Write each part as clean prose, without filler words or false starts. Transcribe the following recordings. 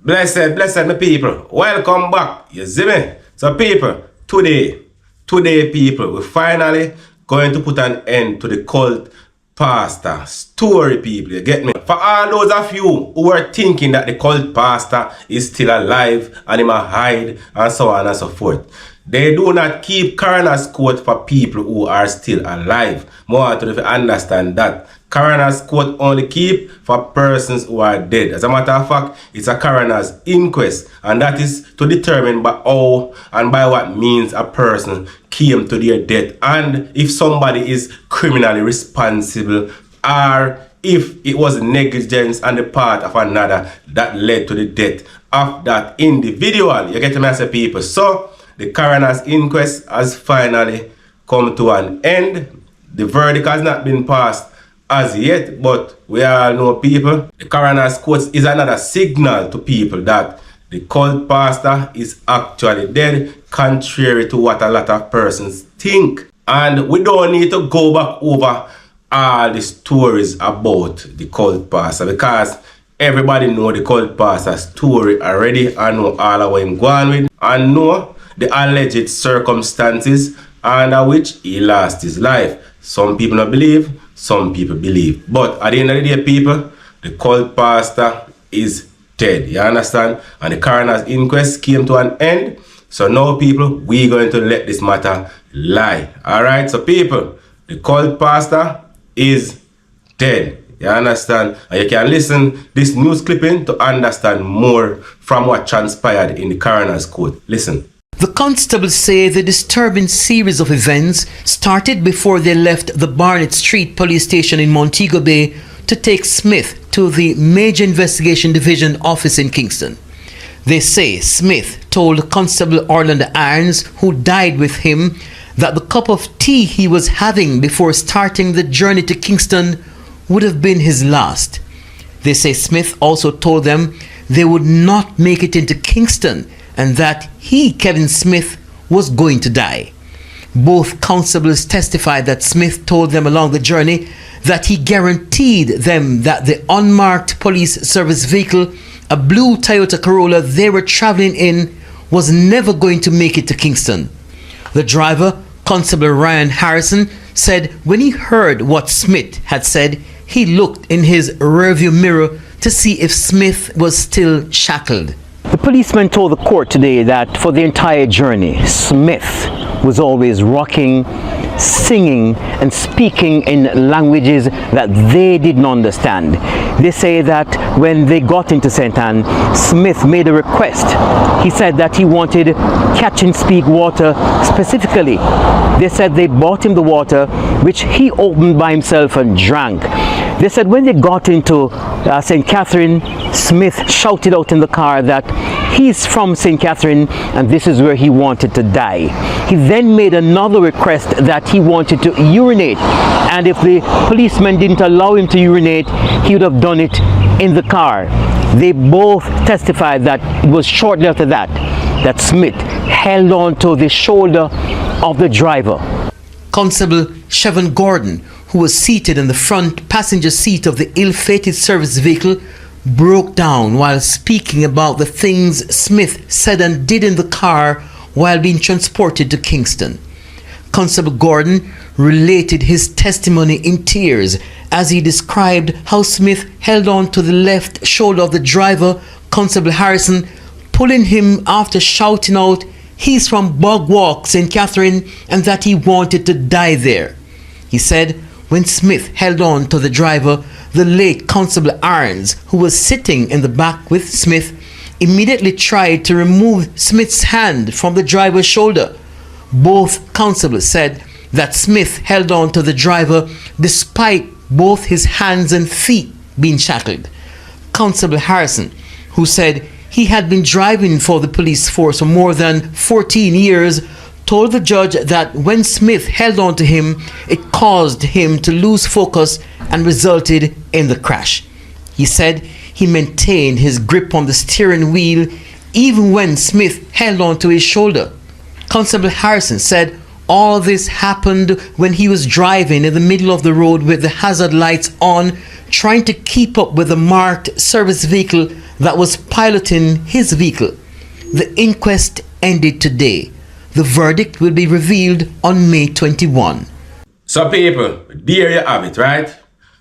Blessed my people. Welcome back. You see me? So people, today people, we're finally going to put an end to the cult pastor story, people. You get me? For all those of you who are thinking that the cult pastor is still alive and he might hide and so on and so forth, they do not keep coroner's court for people who are still alive. More want to understand that coroner's court only keep for persons who are dead. As a matter of fact, it's a coroner's inquest, and that is to determine by how and by what means a person came to their death, and if somebody is criminally responsible, or if it was negligence on the part of another that led to the death of that individual. You get me, people? So the coroner's inquest has finally come to an end. The verdict has not been passed as yet, but we all know, people, the coroner's court is another signal to people that the cult pastor is actually dead, contrary to what a lot of persons think. And we don't need to go back over all the stories about the cult pastor, because everybody know the cult pastor story already and know all of what him going with and know the alleged circumstances under which he lost his life. Some people don't believe, some people believe. But at the end of the day, people, the cult pastor is dead. You understand? And the coroner's inquest came to an end. So now, people, we're going to let this matter lie. Alright? So, people, the cult pastor is dead. You understand? And you can listen this news clipping to understand more from what transpired in the coroner's court. Listen. The constables say the disturbing series of events started before they left the Barnett Street police station in Montego Bay to take Smith to the Major Investigation Division office in Kingston. They say Smith told Constable Orlando Irons, who died with him, that the cup of tea he was having before starting the journey to Kingston would have been his last. They say Smith also told them they would not make it into Kingston and that he, Kevin Smith, was going to die. Both constables testified that Smith told them along the journey that he guaranteed them that the unmarked police service vehicle, a blue Toyota Corolla they were traveling in, was never going to make it to Kingston. The driver, Constable Ryan Harrison, said when he heard what Smith had said, he looked in his rearview mirror to see if Smith was still shackled. The policeman told the court today that for the entire journey, Smith was always rocking, singing and speaking in languages that they didn't understand. They say that when they got into St. Anne, Smith made a request. He said that he wanted catch and speak water specifically. They said they bought him the water, which he opened by himself and drank. They said when they got into St. Catherine, Smith shouted out in the car that he's from St. Catherine and this is where he wanted to die. He then made another request that he wanted to urinate, and if the policeman didn't allow him to urinate, he would have done it in the car. They both testified that it was shortly after that Smith held on to the shoulder of the driver. Constable Chevon Gordon, who was seated in the front passenger seat of the ill-fated service vehicle, broke down while speaking about the things Smith said and did in the car while being transported to Kingston. Constable Gordon related his testimony in tears as he described how Smith held on to the left shoulder of the driver, Constable Harrison, pulling him after shouting out he's from Bog Walk, St. Catherine, and that he wanted to die there. He said when Smith held on to the driver, the late Constable Irons, who was sitting in the back with Smith, immediately tried to remove Smith's hand from the driver's shoulder. Both constables said that Smith held on to the driver despite both his hands and feet being shackled. Constable Harrison, who said he had been driving for the police force for more than 14 years, told the judge that when Smith held on to him, it caused him to lose focus and resulted in the crash. He said he maintained his grip on the steering wheel even when Smith held on to his shoulder. Constable Harrison said all this happened when he was driving in the middle of the road with the hazard lights on, trying to keep up with the marked service vehicle that was piloting his vehicle. The inquest ended today. The verdict will be revealed on May 21. So people, there you have it, right?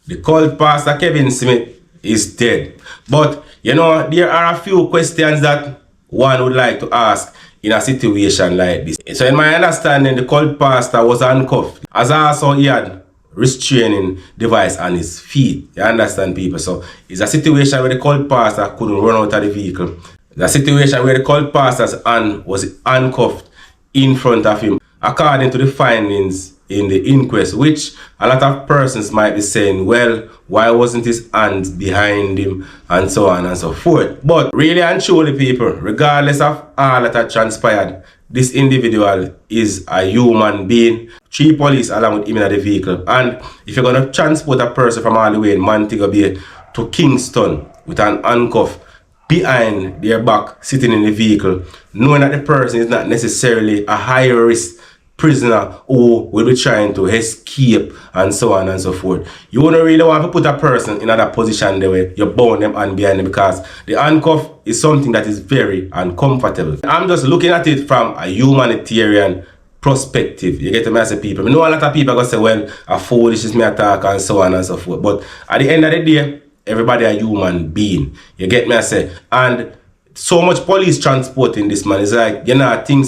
The cult pastor Kevin Smith is dead. But, you know, there are a few questions that one would like to ask in a situation like this. So in my understanding, the cult pastor was handcuffed. As also he had restraining device on his feet. You understand, people? So it's a situation where the cult pastor couldn't run out of the vehicle. It's a situation where the cult pastor's hand was handcuffed in front of him, according to the findings in the inquest, which a lot of persons might be saying, well, why wasn't his hands behind him, and so on and so forth. But really and truly, people, regardless of all that had transpired, this individual is a human being. 3 police along with him in the vehicle, and if you're going to transport a person from all the way in Montego Bay to Kingston with an handcuff behind their back, sitting in the vehicle, knowing that the person is not necessarily a high risk prisoner who will be trying to escape and so on and so forth. You wouldn't really want to put a person in another position the way you bound them and behind them, because the handcuff is something that is very uncomfortable. I'm just looking at it from a humanitarian perspective. You get to me, people. I know a lot of people are going to say, well, a foolish is me attack and so on and so forth. But at the end of the day, everybody a human being. You get me, I say. And so much police transporting this man is like, you know, I think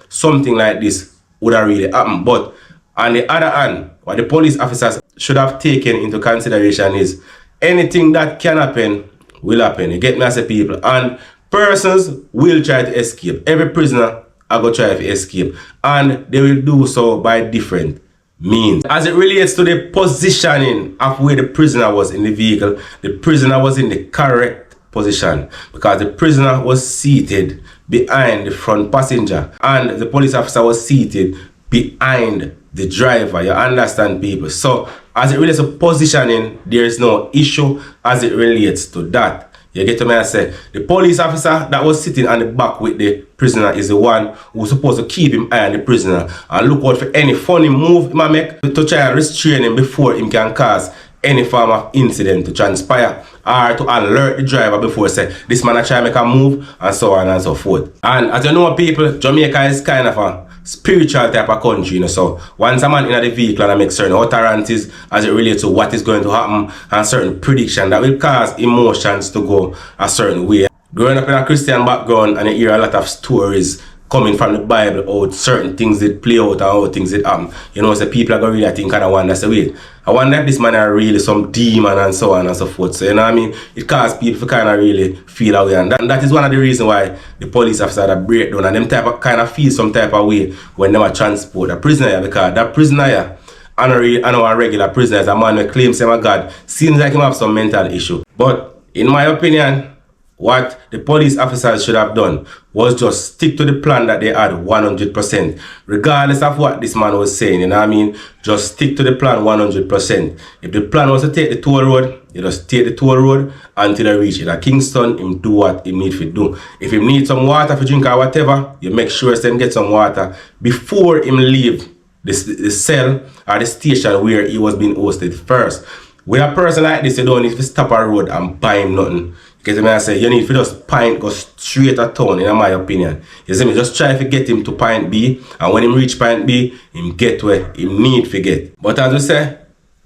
something like this would have really happened. But on the other hand, what the police officers should have taken into consideration is anything that can happen will happen. You get me, I say, people. And persons will try to escape. Every prisoner are going to try to escape. And they will do so by different means. As it relates to the positioning of where the prisoner was in the vehicle, the prisoner was in the correct position, because the prisoner was seated behind the front passenger and the police officer was seated behind the driver. You understand, people? So as it relates to positioning, there is no issue as it relates to that. You get to me, I say, the police officer that was sitting on the back with the prisoner is the one who's supposed to keep him eye on the prisoner and look out for any funny move he might make to try and restrain him before him can cause any form of incident to transpire, or to alert the driver before say this man try to make a move and so on and so forth. And as you know, people, Jamaica is kind of a spiritual type of country, you know. So once a man in the vehicle and make certain utterances as it relates to what is going to happen and certain prediction that will cause emotions to go a certain way. Growing up in a Christian background, and you hear a lot of stories coming from the Bible, how certain things did play out and how things did happen. You know, so people are going to really think, kind of wonder, say, wait, I wonder if this man are really some demon and so on and so forth. So, you know what I mean? It causes people to kind of really feel away. And that is one of the reasons why the police officer that break down and them type of kind of feel some type of way when they transport a prisoner, because that prisoner, I know a regular prisoner is a man who claims him a God, seems like him have some mental issue. But in my opinion, what the police officers should have done was just stick to the plan that they had 100%. Regardless of what this man was saying, you know what I mean? Just stick to the plan 100%. If the plan was to take the toll road, you just take the toll road until they reach it. Kingston, him do what he need to do. If he need some water for drink or whatever, you make sure him get some water before him leave the cell or the station where he was being hosted first. With a person like this, you don't need to stop a road and buy him nothing. Because I say, you need to just go straight at town, in my opinion. You see me, just try to get him to point B, and when him reach point B, him get where him need to get. But as we say,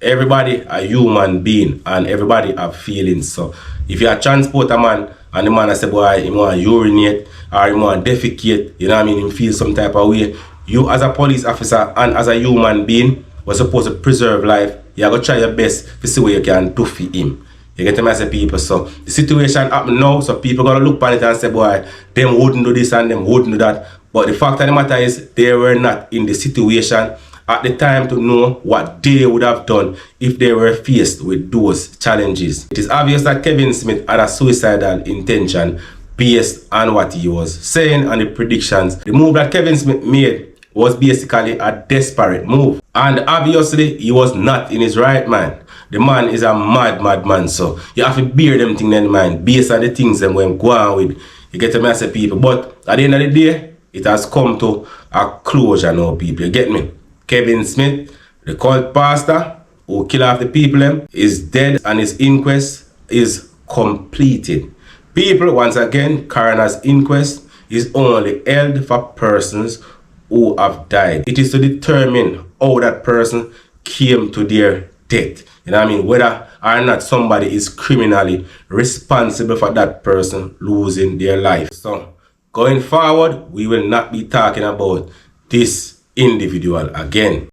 everybody a human being, and everybody have feelings. So if you are transport a man, and the man say, boy, he want to urinate, or he want to defecate, you know what I mean, him feel some type of way, you as a police officer and as a human being was supposed to preserve life. You are going to try your best to see what you can do for him. You get to me, I say, people. So the situation happen now, so people gonna look at it and say, boy, them wouldn't do this and them wouldn't do that. But the fact of the matter is, they were not in the situation at the time to know what they would have done if they were faced with those challenges. It is obvious that Kevin Smith had a suicidal intention based on what he was saying and the predictions. The move that Kevin Smith made was basically a desperate move. And obviously, he was not in his right mind. The man is a mad man, so you have to bear them things in mind based on the things them when go on with. You get to me, I say, people. But at the end of the day, it has come to a closure now, people. You get me? Kevin Smith, the cult pastor who killed off the people, is dead and his inquest is completed. People, once again, coroner's inquest is only held for persons who have died. It is to determine how that person came to their death. You know what I mean? Whether or not somebody is criminally responsible for that person losing their life. So, going forward, we will not be talking about this individual again.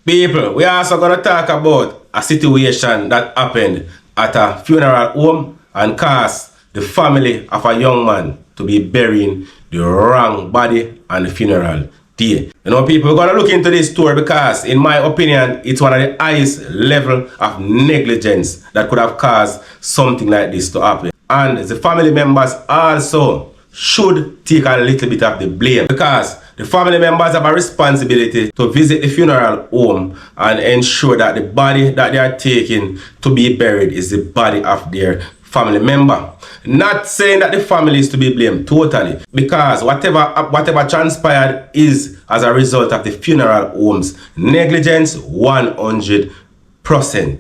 People, we are also going to talk about a situation that happened at a funeral home and caused the family of a young man to be burying the wrong body on the funeral day. You know, people, we're going to look into this story because, in my opinion, it's one of the highest level of negligence that could have caused something like this to happen. And the family members also should take a little bit of the blame because the family members have a responsibility to visit the funeral home and ensure that the body that they are taking to be buried is the body of their family member. Not saying that the family is to be blamed totally, because whatever transpired is as a result of the funeral home's negligence 100%.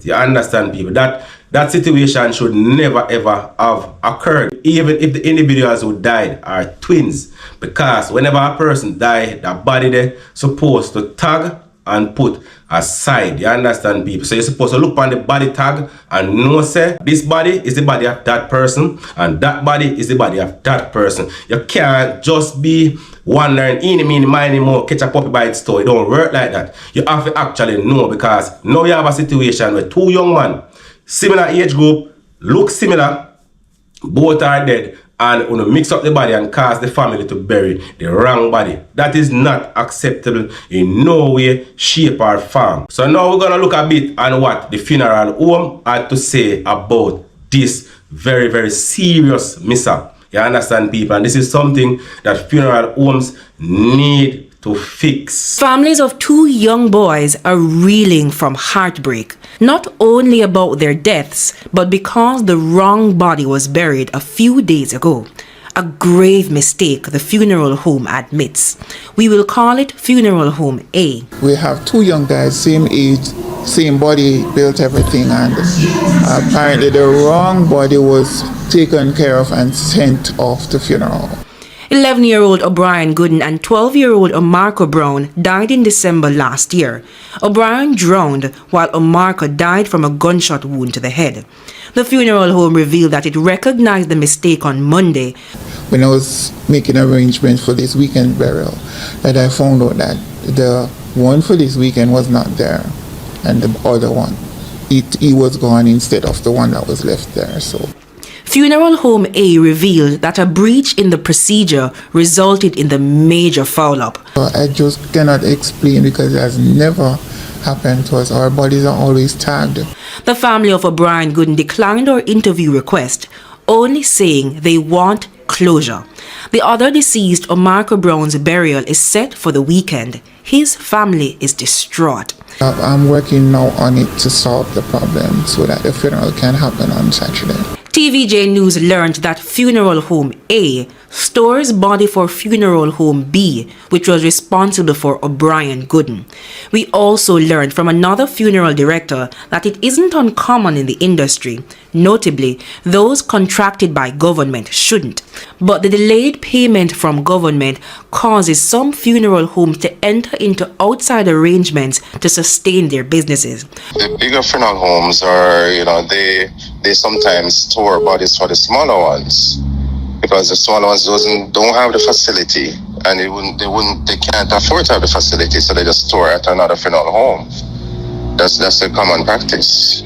You understand, people? That situation should never ever have occurred, even if the individuals who died are twins, because whenever a person dies, the body they're supposed to tag and put aside. You understand, people? So you're supposed to look on the body tag and know, say, this body is the body of that person and that body is the body of that person. You can't just be wondering, meeny, miny, mo, catch a puppy by its toe. It don't work like that. You have to actually know, because now you have a situation where two young men, similar age group, look similar, both are dead, and when you mix up the body and cause the family to bury the wrong body. That is not acceptable in no way, shape or form. So now we're going to look a bit on what the funeral home had to say about this very, very serious mishap. You understand, people? And this is something that funeral homes need to fix. Families of two young boys are reeling from heartbreak, not only about their deaths, but because the wrong body was buried a few days ago. A grave mistake, the funeral home admits. We will call it Funeral Home A. We have two young guys, same age, same body, built everything, and apparently the wrong body was taken care of and sent off to funeral. 11-year-old O'Brien Gooden and 12-year-old Omarco Brown died in December last year. O'Brien drowned while Omarco died from a gunshot wound to the head. The funeral home revealed that it recognized the mistake on Monday. When I was making arrangements for this weekend burial, that I found out that the one for this weekend was not there, and the other one, he was gone instead of the one that was left there. So Funeral Home A revealed that a breach in the procedure resulted in the major foul-up. I just cannot explain because it has never happened to us. Our bodies are always tagged. The family of O'Brien Gooden declined our interview request, only saying they want closure. The other deceased, Omarco Brown's burial, is set for the weekend. His family is distraught. I'm working now on it to solve the problem so that the funeral can happen on Saturday. TVJ News learned that Funeral Home A stores body for Funeral Home B, which was responsible for O'Brien Gooden. We also learned from another funeral director that it isn't uncommon in the industry. Notably, those contracted by government shouldn't. But the delayed payment from government causes some funeral homes to enter into outside arrangements to sustain their businesses. The bigger funeral homes are, they sometimes store bodies for the smaller ones because the smaller ones don't have the facility, and they can't afford to have the facility, so they just store at another funeral home. That's a common practice.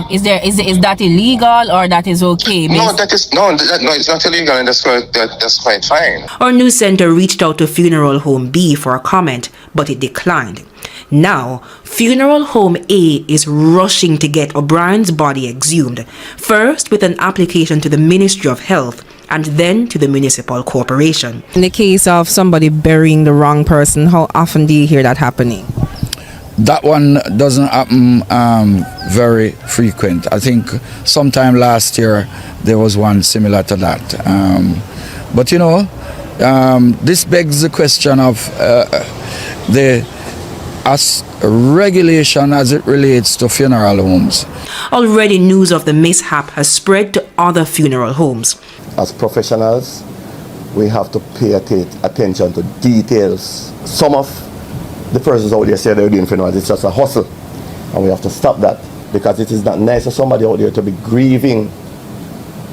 Is that illegal or that is okay? No, it's not illegal, and that's quite fine. Our news center reached out to Funeral Home B for a comment, but it declined. Now, Funeral Home A is rushing to get O'Brien's body exhumed, first with an application to the Ministry of Health and then to the municipal corporation. In the case of somebody burying the wrong person, how often do you hear that happening? That one doesn't happen very frequent. I think sometime last year there was one similar to that. But this begs the question of the regulation as it relates to funeral homes. Already news of the mishap has spread to other funeral homes. As professionals, we have to pay attention to details. Some of the persons out there say they're doing funerals, it's just a hustle. And we have to stop that, because it is not nice for somebody out there to be grieving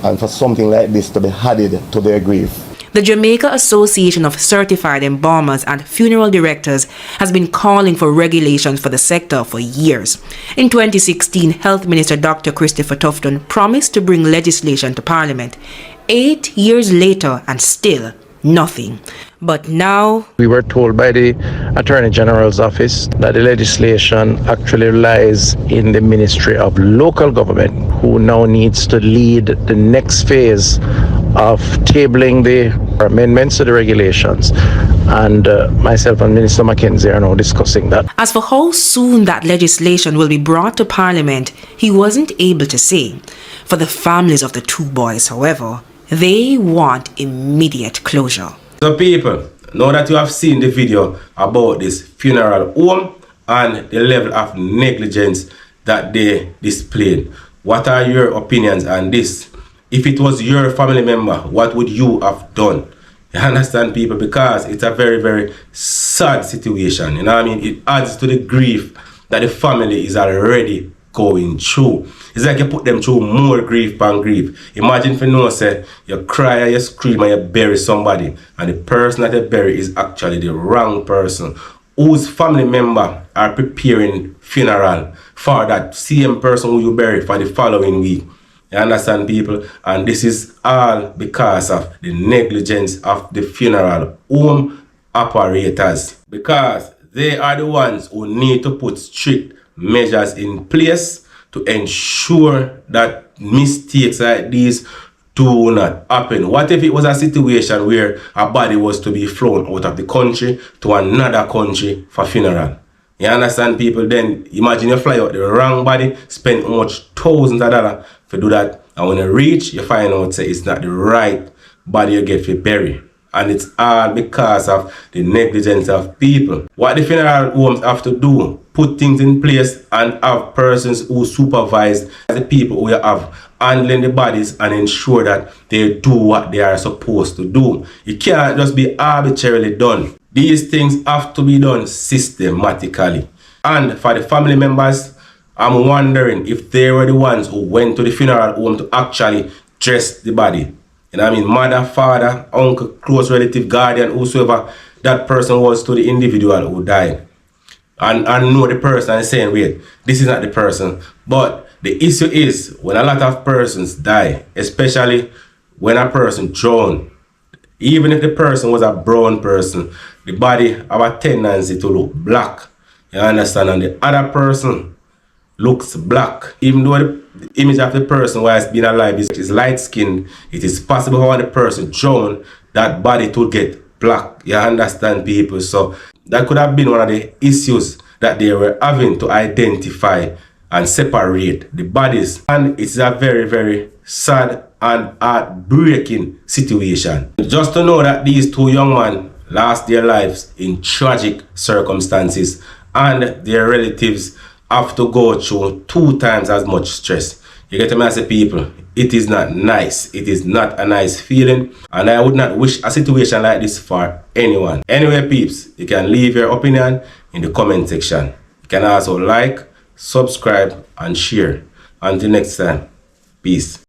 and for something like this to be added to their grief. The Jamaica Association of Certified Embalmers and Funeral Directors has been calling for regulations for the sector for years. In 2016, Health Minister Dr. Christopher Tufton promised to bring legislation to Parliament. 8 years later and still nothing. But now we were told by the Attorney General's office that the legislation actually lies in the Ministry of Local Government, who now needs to lead the next phase of tabling the amendments to the regulations. And myself and Minister Mackenzie are now discussing that. As for how soon that legislation will be brought to Parliament, he wasn't able to say. For the families of the two boys, however, they want immediate closure. So people, now that you have seen the video about this funeral home and the level of negligence that they displayed, what are your opinions on this? If it was your family member, what would you have done? You understand, people? Because it's a very, very sad situation. You know what I mean? It adds to the grief that the family is already going through. It's like you put them through more grief than grief. Imagine if you know, say, you cry and you scream and you bury somebody, and the person that you bury is actually the wrong person, whose family member are preparing funeral for that same person who you bury for the following week. You understand, people? And this is all because of the negligence of the funeral home operators, because they are the ones who need to put strict measures in place to ensure that mistakes like these do not happen. What if it was a situation where a body was to be flown out of the country to another country for funeral? You understand, people? Then imagine you fly out the wrong body, spend how much thousands of dollars to do that, and when you reach, you find out say it's not the right body you get for bury. And it's all because of the negligence of people. What the funeral homes have to do, put things in place and have persons who supervise the people who have handling the bodies and ensure that they do what they are supposed to do. It can't just be arbitrarily done. These things have to be done systematically. And for the family members, I'm wondering if they were the ones who went to the funeral home to actually dress the body. You know what I mean? Mother, father, uncle, close relative, guardian, whosoever that person was to the individual who died. And know the person and saying, wait, this is not the person. But the issue is, when a lot of persons die, especially when a person drowned, even if the person was a brown person, the body have a tendency to look black. You understand? And the other person looks black. Even though the image of the person who has been alive is light skinned, it is possible for when the person drowned, that body to get black. You understand, people? So that could have been one of the issues that they were having to identify and separate the bodies. And it's a very, very sad and heartbreaking situation. Just to know that these two young men lost their lives in tragic circumstances, and their relatives have to go through 2 times as much stress. You get me, as a people, it is not nice. It is not a nice feeling, and I would not wish a situation like this for anyone. Anyway, peeps, you can leave your opinion in the comment section. You can also like, subscribe, and share. Until next time, peace.